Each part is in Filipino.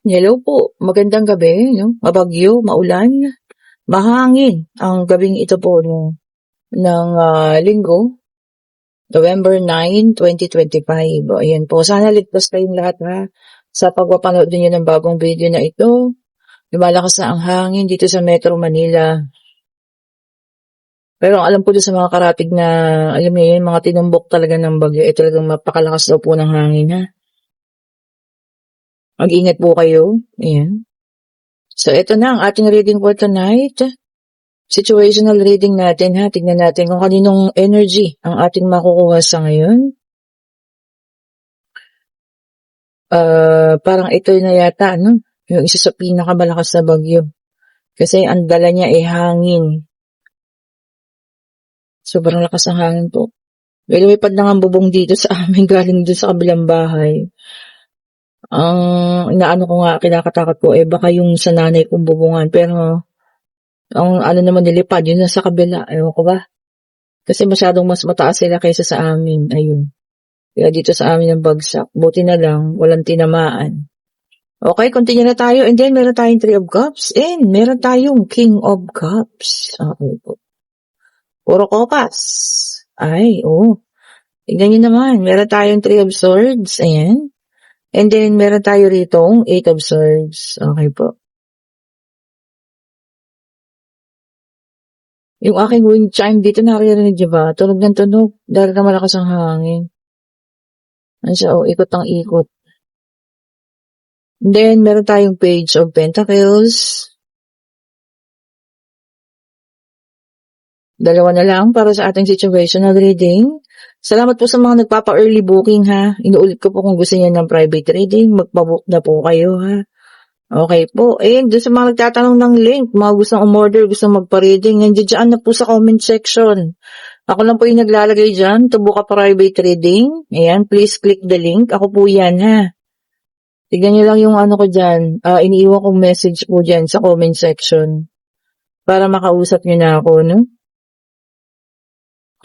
Hello po, magandang gabi, 'no? Mabagyo, maulan, mahangin ang gabing ito po 'no, ng, Linggo, November 9, 2025. Ayan po, sana ligtas kayong lahat ha, sa pagpapanood ninyo ng bagong video na ito. Lumalakas na ang hangin dito sa Metro Manila. Pero ang alam ko dun sa mga karatig na, alam niyo yun, mga tinumbok talaga ng bagyo, talagang mapakalakas daw po ng hangin ha. Mag-ingat po kayo, ayan. So ito na ang ating reading for tonight. Situational reading natin ha. Tingnan natin kung kaninong energy ang ating makukuha sa ngayon. Parang ito na yata, no? Yung isa sa pinakamalakas na bagyo. Kasi ang dala niya ay hangin. Sobrang lakas ng hangin po. May lumipad na nga bubong dito sa amin galing dun sa kabilang bahay. Ang inaano ko nga, kinakatakot ko, baka yung sa nanay kong bubungan. Pero ang ano naman nilipad, yun na sa kabila. Ewan ko ba? Kasi masyadong mas mataas sila kaysa sa amin. Ayun. Kaya dito sa amin ang bagsak. Buti na lang, walang tinamaan. Okay, continue na tayo. And then, meron tayong 3 of Cups. And meron tayong King of Cups. Okay po. Puro kopas. Ay, oh. Tignan nyo naman. Meron tayong 3 of Swords. Ayan. And then, meron tayo ritong 8 of Swords. Okay po. Yung aking wind chime dito, naririnig niyo ba? Tunog ng tunog. Dahil na malakas ang hangin. Ano siya? Oh, ikot ang ikot. Then, meron tayong Page of Pentacles. Dalawa na lang para sa ating situational reading. Salamat po sa mga nagpapa-early booking ha. Inuulit ko po kung gusto niyo ng private reading, magpa-book na po kayo ha. Okay po. Doon sa mga nagtatanong ng link, mga gustong umorder, gustong magpa-reading, nandiyan na po sa comment section. Ako lang po yung naglalagay dyan to book a private reading. Ayan, please click the link. Ako po yan ha. Tignan nyo lang yung ano ko dyan. Iniiwan kong message po dyan sa comment section. Para makausap nyo na ako, no?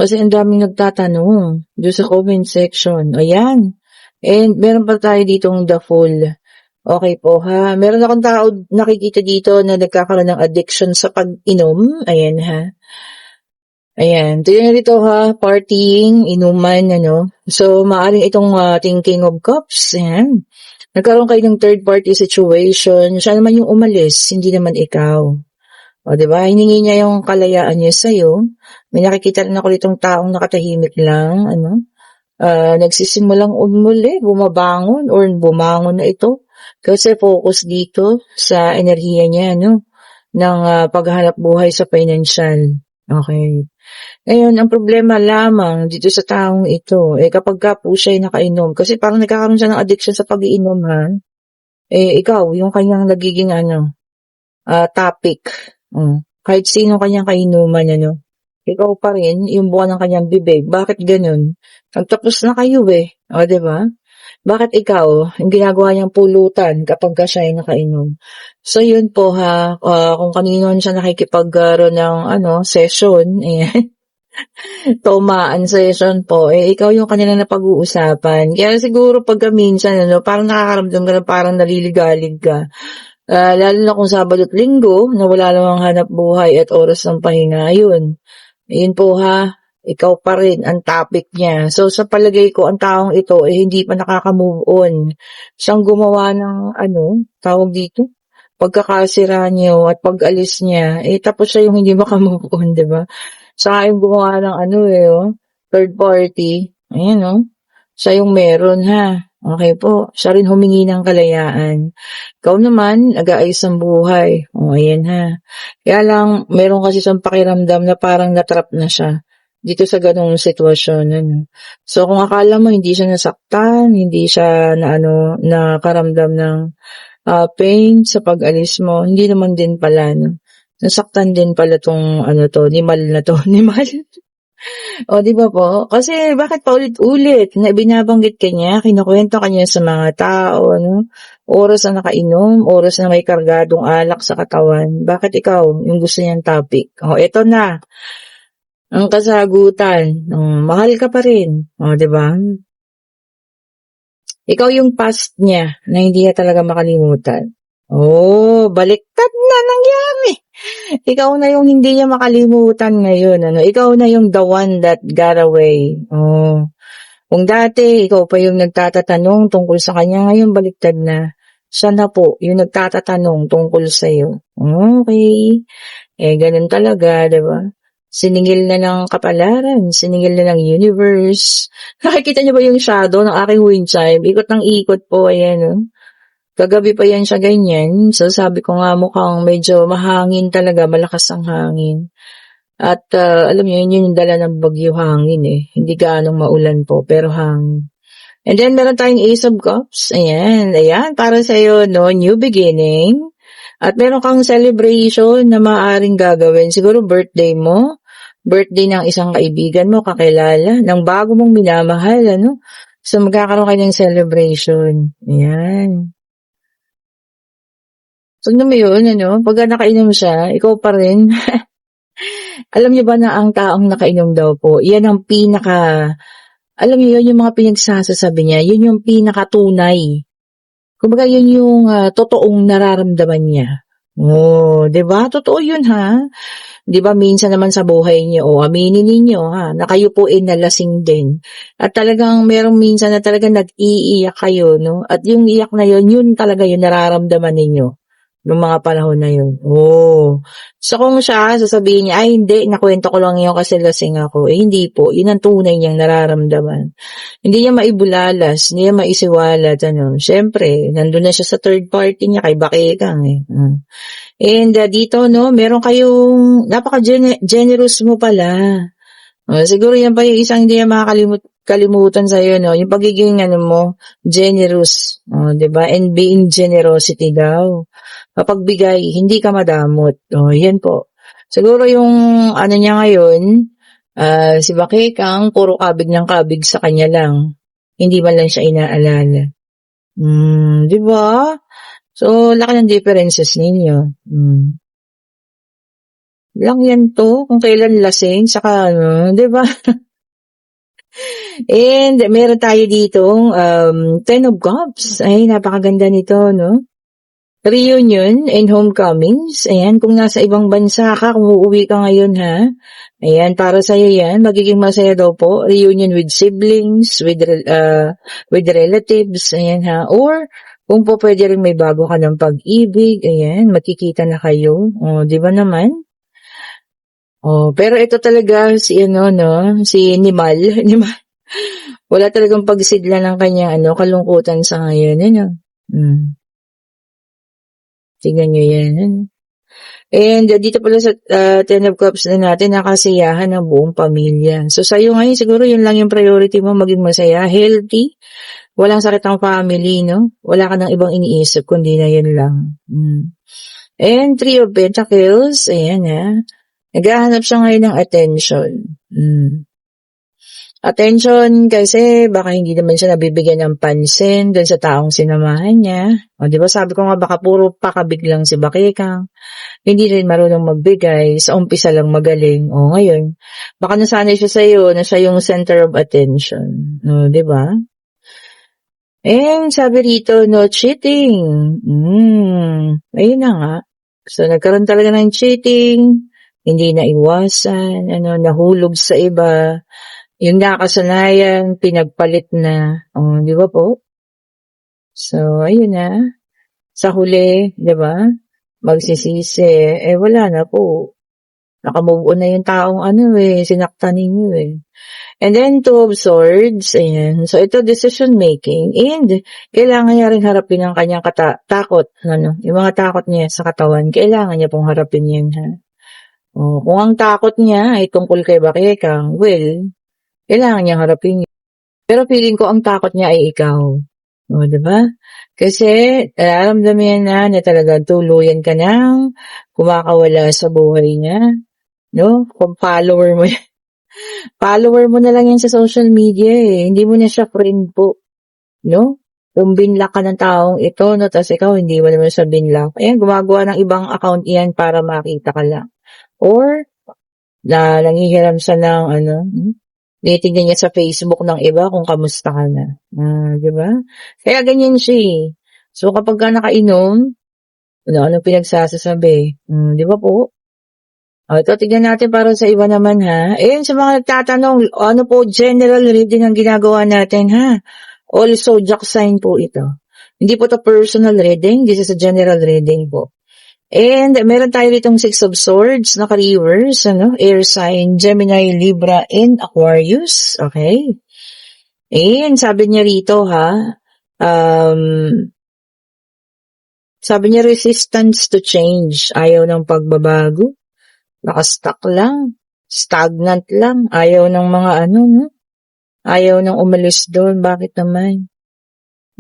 Kasi ang daming nagtatanong doon sa comment section. Ayan. And meron pa tayo ditong the full. Okay po ha. Meron akong tao nakikita dito na nagkakaroon ng addiction sa pag-inom. Ayan ha. Ayan. Tignan dito ha. Partying, inuman, ano. So, maaaring itong ating King of Cups. Ayan. Nagkaroon kayo ng third party situation. Siya naman yung umalis, hindi naman ikaw. O, diba? Hiningi niya yung kalayaan niya sa'yo. May nakikita rin ako ditong taong nakatahimik lang, ano. Nagsisimulang umuli, bumabangon, or bumangon na ito. Kasi focus dito sa enerhiya niya, no, ng paghahanap buhay sa financial. Okay. Ngayon, ang problema lamang dito sa taong ito, kapag ka po siya ay nakainom, kasi parang nagkakaroon siya ng addiction sa pag-iinom, ha? Ikaw, yung kanyang nagiging, topic. Kahit sino kanyang kainuman, ano? Ikaw pa rin, yung buwan ng kanyang bibig. Bakit ganun? Nagtapos na kayo, O, diba? Bakit ikaw, yung ginagawa niyang pulutan kapag ka siya ay nakainom? So, yun po ha, kung kanino siya nakikipagkaroon ng session, tumaan session po, ikaw yung kanila na pag-uusapan. Kaya siguro pagka minsan, parang nakakaramdam ka na parang naliligalig ka. Lalo na kung Sabado at Linggo, na wala namang hanap buhay at oras ng pahinga, yun po ha, ikaw pa rin ang topic niya. So, sa palagay ko, ang taong ito hindi pa nakaka-move on. Siyang gumawa ng, tawag dito, pagkakasira niyo at pag-alis niya, tapos siya yung hindi maka-move on, diba? Saka yung gumawa ng third party, ayan siya yung meron ha. Okay po, siya rin humingi ng kalayaan. Ikaw naman, nag-aayos ang buhay. O, ayan ha. Kaya lang, meron kasi siyang pakiramdam na parang natrap na siya dito sa ganung sitwasyon. So, kung akala mo hindi siya nasaktan, hindi siya nakaramdam ng pain sa pag-alis mo, hindi naman din pala, nasaktan din pala tong nimal na to, nimal. O, di ba po? Kasi bakit paulit-ulit na binabanggit ka niya, kinukwento ka niya sa mga tao, oras na nakainom, oras na may kargadong alak sa katawan. Bakit ikaw, yung gusto niyang topic? O, eto na. Ang kasagutan, mahal ka pa rin. O, di ba? Ikaw yung past niya na hindi niya talaga makalimutan. Oh, baliktad na nangyari. Ikaw na yung hindi niya makalimutan ngayon, ano? Ikaw na yung the one that got away. Oh. Kung dati, ikaw pa yung nagtatatanong tungkol sa kanya, ngayon baliktad na. Siya na po yung nagtatatanong tungkol sa'yo. Okay. Ganun talaga, diba? Siningil na ng kapalaran, siningil na ng universe. Nakikita niyo ba yung shadow ng aking wind chime? Ikot ng ikot po, ayan, oh. Kagabi pa yan siya ganyan. So, sabi ko nga mukhang medyo mahangin talaga, malakas ang hangin. At alam niyo, yun yung dala ng bagyo hangin eh. Hindi gaanong maulan po, pero hangin. And then, meron tayong Ace of Cups. Ayan, para sa'yo, no, new beginning. At meron kang celebration na maaaring gagawin. Siguro birthday mo, birthday ng isang kaibigan mo, kakilala, ng bago mong minamahal, ano. So, magkakaroon kayo ng celebration. Ayan. So, mo yun, ano, pagka nakainom siya, ikaw pa rin. Alam niyo ba na ang taong nakainom daw po, yan ang alam niyo yun, yung mga pinagsasasabi niya, yun yung pinakatunay. Kumbaga yun yung totoong nararamdaman niya. Oh, 'di ba? Totoo yun ha. 'Di ba minsan naman sa buhay niyo, aminin ninyo ha, na kayo po ay nalasing din. At talagang merong minsan na talagang nag-iiyak kayo, no? At yung iyak na yun talaga yung nararamdaman ninyo nung mga panahon na yun. Oh. So kung siya, sasabihin niya, ay hindi, nakwento ko lang yun kasi lasing ako. Hindi po. Yun ang tunay niyang nararamdaman. Hindi niya maibulalas, hindi niya maisiwalat, ano. Siyempre, nandun na siya sa third party niya, kay Bakekang eh. And dito, no, meron kayong, napaka-generous mo pala. Siguro yan pa yung isang hindi niya makakalimutan sa'yo, no? Yung pagiging, generous. 'Di ba? And being generosity daw. Kapag bigay, hindi ka madamot. Yan po. Siguro yung, niya ngayon, si Bakekang, puro kabig ng kabig sa kanya lang. Hindi man lang siya inaalala. 'Di ba? So, laki ng differences ninyo. Lang yan to, kung kailan lasing, saka 'di ba? And meron tayo ditong Ten of Cups. Ay, napakaganda nito, no? Reunion and homecomings. Ayan, kung nasa ibang bansa ka, kung uuwi ka ngayon ha. Ayan, para sa'yo yan. Magiging masaya daw po. Reunion with siblings, with relatives. Ayan ha. Or, kung po pwede rin may bago ka ng pag-ibig. Ayan, magkikita na kayo. Di ba naman? Pero ito talaga si si Nimal. Wala talagang pagsidla ng kanyang kalungkutan sa ngayon. Tingnan nyo yan. And dito pala sa Ten of Cups na natin, nakasiyahan ng buong pamilya. So sa'yo ngayon, siguro yun lang yung priority mo, maging masaya, healthy, walang sakit ang family, no? Wala ka nang ibang iniisip, kundi na yun lang. And Three of Pentacles, ayan naghahanap siya ngayon ng attention. Attention kasi baka hindi naman siya nabibigyan ng pansin dun sa taong sinamahan niya. Di ba sabi ko nga baka puro pakabig lang si Bakekang. Hindi rin marunong magbigay. Sa umpisa lang magaling. Ngayon, baka nasanay siya sa'yo na siya yung center of attention. Di ba? And sabi rito, no cheating. Ayun na nga. So nagkaroon talaga ng cheating. Hindi na iwasan. Nahulog sa iba. Yung nakasanayan, pinagpalit na. Di ba po? So, ayun na. Sa huli, di ba? Magsisisi. Wala na po. Nakamove on na yung taong sinaktan ninyo eh. And then, Two of Swords. Ayan. So, ito, decision making. And, kailangan niya rin harapin ang kanyang takot. Yung mga takot niya sa katawan, kailangan niya pong harapin yan, ha? Kung ang takot niya ay tungkol kay Bakekang, well, kailangan niya harapin yun. Pero feeling ko ang takot niya ay ikaw. Diba? Kasi, nararamdaman niya na talagang tuluyan ka nang kumakawala sa buhay niya. No? Kung follower mo yan. Follower mo na lang yan sa social media eh. Hindi mo na siya friend po. No? Kung binlock ka ng taong ito, no? Tapos ikaw, hindi mo naman siya binlock. Ayan, gumagawa ng ibang account yan para makita ka lang. Or, nangihiram siya ng Tinitingnan niya sa Facebook ng iba kung kamusta ka na. 'Di ba? Kaya ganyan siya, eh. So, kapagka nakainom, ano-anong pinagsasasabi, 'di ba po? Ito tignan natin para sa iba naman, ha. Ayun, sa mga nagtatanong, ano po general reading ang ginagawa natin, ha. All zodiac sign po ito. Hindi po 'to personal reading, this is a general reading po. And meron tayo ditong Six of Swords, naka-reverse, air sign, Gemini, Libra, and Aquarius. Okay? And sabi niya rito, ha, sabi niya resistance to change, ayaw ng pagbabago, nakastuck lang, stagnant lang, ayaw ng mga ayaw ng umalis doon, bakit naman?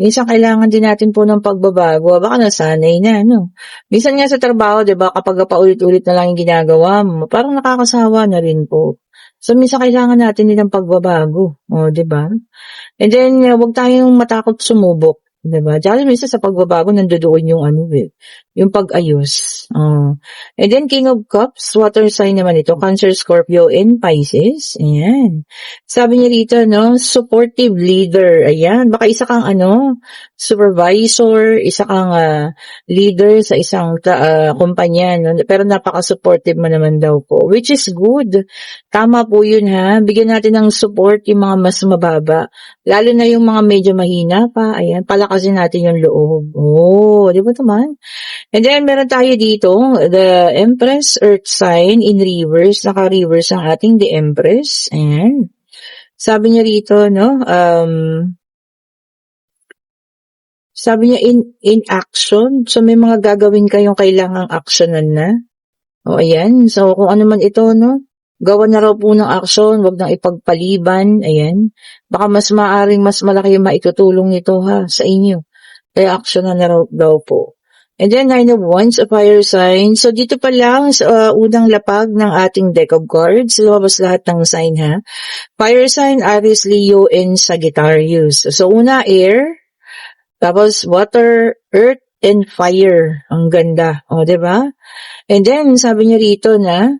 Minsan kailangan din natin po ng pagbabago, baka nasanay na, Minsan nga sa trabaho, 'di ba, kapag paulit-ulit na lang yung ginagawa mo, parang nakakasawa na rin po. So, minsan kailangan natin din ng pagbabago, 'di ba? And then, huwag tayong matakot sumubok, 'di ba? Dahil minsan sa pagbabago nandodoon yung yung pag-ayos. And then, King of Cups, water sign naman ito, Cancer, Scorpio, and Pisces. Ayan. Sabi niya rito, supportive leader. Ayan. Baka isa kang supervisor, isa kang leader sa isang kumpanya, pero napaka-supportive mo naman daw po, which is good. Tama po yun, ha. Bigyan natin ng support yung mga mas mababa. Lalo na yung mga medyo mahina pa. Ayan, palakasin natin yung loob. Di ba naman? And then, meron tayo dito, the Empress, Earth sign, in reverse. Naka-reverse ang ating the Empress. Ayan. Sabi niya rito, sabi niya in action. So, may mga gagawin kayong kailangang actionan na. Ayan. So, kung ano man ito, gawan na raw po ng action, wag nang ipagpaliban. Ayan. Baka mas maaring mas malaki yung maitutulong nito, ha, sa inyo. Kaya actionan na raw daw po. And then, 9 of Wands, a fire sign. So, dito pa lang sa unang lapag ng ating deck of cards, lumabas lahat ng sign, ha. Fire sign, Aries, Leo, and Sagittarius. So, una, air, tapos water, earth, and fire. Ang ganda. Diba? And then, sabi niya rito na,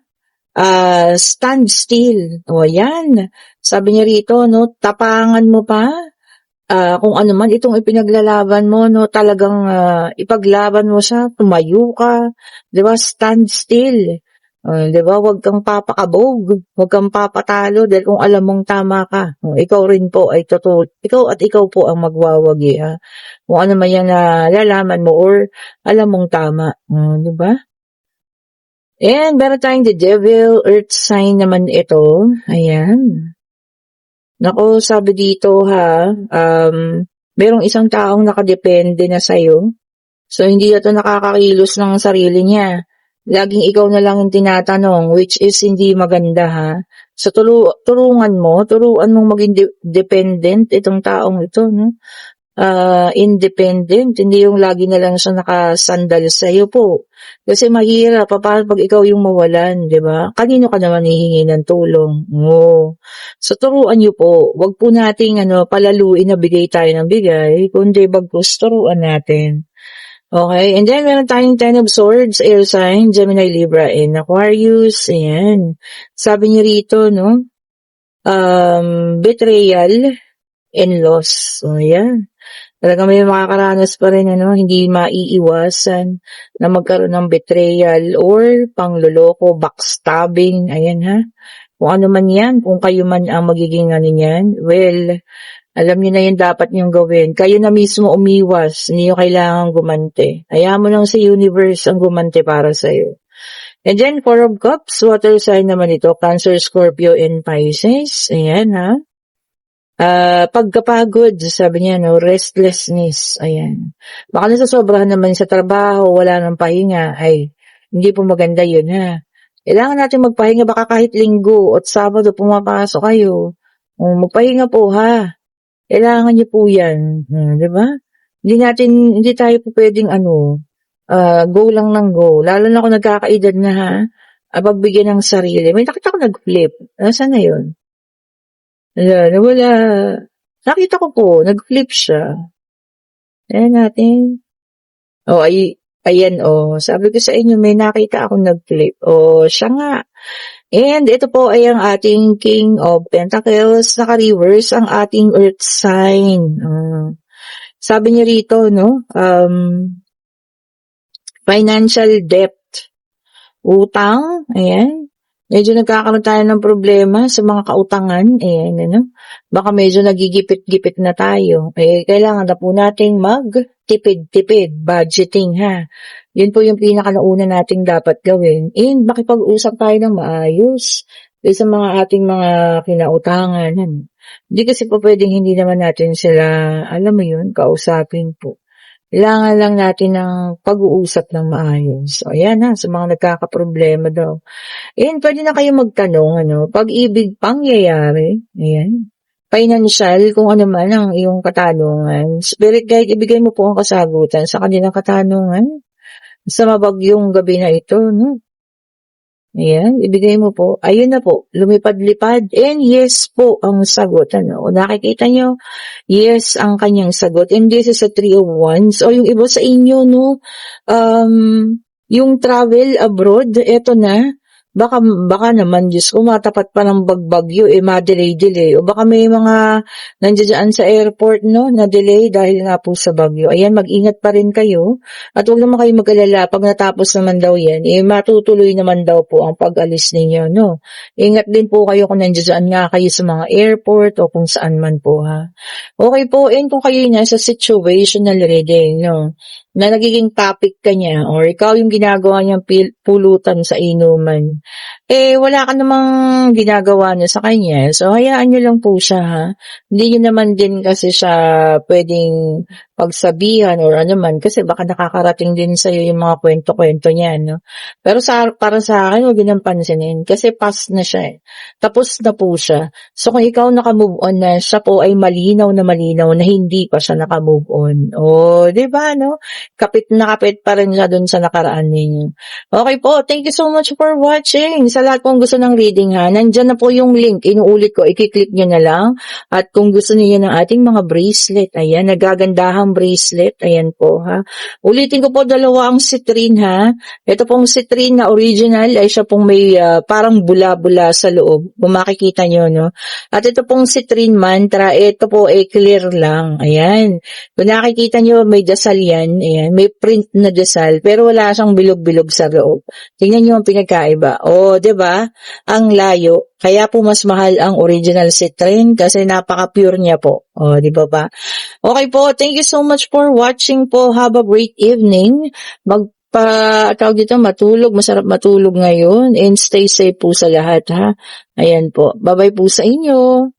stand still. Ayan. Sabi niya rito, tapangan mo pa. Kung ano man itong ipinaglalaban mo, talagang ipaglaban mo siya, tumayo ka, 'di ba? Stand still. 'Di ba? Huwag kang papakabog, huwag kang papatalo dahil kung alam mong tama ka, ikaw rin po ay ikaw po ang magwawagi, ha. Kung ano man 'yang nalalaman mo or alam mong tama, 'di ba? And meron tayong the Devil, Earth sign naman ito. Ayan. Naku, sabi dito, ha, merong isang taong nakadepende na sa'yo. So, hindi ito nakakakilos ng sarili niya. Laging ikaw na lang yung tinatanong, which is hindi maganda, ha. So, turuan mong maging dependent itong taong ito, independent, hindi yung lagi na lang siya nakasandal sa'yo po. Kasi mahirap, paano pag ikaw yung mawalan, di ba? Kanino ka naman hihingi ng tulong? So, turuan niyo po. Wag po nating palaluin na bigay tayo ng bigay, kundi bagkus turuan natin. Okay, and then meron tayong 10 of Swords, air sign, Gemini, Libra, and Aquarius. Ayan. Sabi niya rito, betrayal and loss. So, ayan. Talaga may makakaranas pa rin, hindi maiiwasan na magkaroon ng betrayal or pangloloko, backstabbing, ayan, ha. Kung ano man yan, kung kayo man ang magiging niyan, well, alam niyo na yan dapat niyong gawin. Kayo na mismo umiwas, hindi niyo kailangan gumante. Hayaan mo lang sa universe ang gumante para sa'yo. And then, 4 of Cups, water sign naman ito, Cancer, Scorpio, and Pisces. Ayan, ha. Pagkapagod, sabi niya, restlessness, ayan. Baka nasasobrahan naman sa trabaho, wala nang pahinga, ay, hindi po maganda yun, ha. Kailangan natin magpahinga, baka kahit linggo at Sabado pumapasok kayo. Magpahinga po, ha. Kailangan niyo po yan, di ba? Hindi tayo po pwedeng go lang ng go. Lalo na kung nagkakaedad na, ha. Pagbigyan ng sarili. May nakita ko nag-flip. Nasaan na yun? Wala. Nakita ko po, nag-flip siya. Ayan natin. Ayan, sabi ko sa inyo, may nakita akong nag-flip. Siya nga. And ito po ay ang ating King of Pentacles, naka-reverse ang ating Earth sign. Sabi niya rito, no, financial debt, utang, ayan. Medyo nagkakaroon tayo ng problema sa mga kautangan, ayan, ano. Baka medyo nagigipit-gipit na tayo. Kailangan na po nating magtipid-tipid, budgeting, ha. Yun po yung pinakanauna nating dapat gawin. And makipag-usap tayo ng maayos sa mga ating mga kinautangan. Hindi kasi po pwedeng hindi naman natin sila, alam mo yun, kausapin po. Kailangan lang natin ng pag-uusap ng maayos. So, ayan ha, sa mga nagkakaproblema daw. And pwede na kayo magtanong, pag-ibig pangyayari, ayan. Financial, kung ano man ang iyong katanungan. Spirit guide, ibigay mo po ang kasagutan sa kanilang katanungan. Sa mabagyong gabi na ito, no? Ayan, ibigay mo po. Ayun na po, lumipad-lipad. And yes po ang sagot. Kung nakikita nyo, yes ang kanyang sagot. And this is a 3 of Wands. O yung iba sa inyo, no? Yung travel abroad, eto na. Baka naman, Diyos ko, matapat pa ng bagbagyo, ma-delay. O baka may mga nandiyan sa airport, no, na delay dahil nga po sa bagyo. Ayan, mag-ingat pa rin kayo. At huwag naman kayo mag-alala, pag natapos naman daw yan, matutuloy naman daw po ang pag-alis ninyo, no. Ingat din po kayo kung nandiyan nga kayo sa mga airport o kung saan man po, ha. Okay po, and kung kayo nasa situational reading, no, na nagiging topic ka niya or ikaw yung ginagawa niyang pulutan sa inuman, wala ka namang ginagawa niya sa kanya. So, hayaan niyo lang po siya, ha. Hindi niyo naman din kasi siya pwedeng pagsabihan or ano man kasi baka nakakarating din sa'yo yung mga kwento-kwento niya, no. Pero para sa akin, huwag yun ang pansinin kasi past na siya, Tapos na po siya. So, kung ikaw nakamove on na, siya po ay malinaw na hindi pa siya nakamove on. Diba, no? Kapit na kapit pa rin siya dun sa nakaraan ninyo. Okay po, thank you so much for watching. Sa lahat kong gusto ng reading, ha, nandyan na po yung link. Inuulit ko, i-click nyo na lang. At kung gusto niyo ng ating mga bracelet, ayan, nagagandahang bracelet, ayan po, ha. Ulitin ko po, dalawa ang citrine, ha. Ito pong citrine na original ay siya pong may parang bula-bula sa loob. Kung makikita nyo, no. At ito pong citrine mantra, ito po ay clear lang, ayan. Kung nakikita nyo, may dasal yan, ayan, may print na dasal, pero wala siyang bilog-bilog sa loob. Tingnan nyo ang pinagkaiba. 'di ba? Ang layo. Kaya po mas mahal ang original citrine kasi napaka-pure niya po. 'di ba ba? Okay po, thank you so much for watching po. Have a great evening. Matulog, masarap matulog ngayon and stay safe po sa lahat, ha. Ayan po. Bye-bye po sa inyo.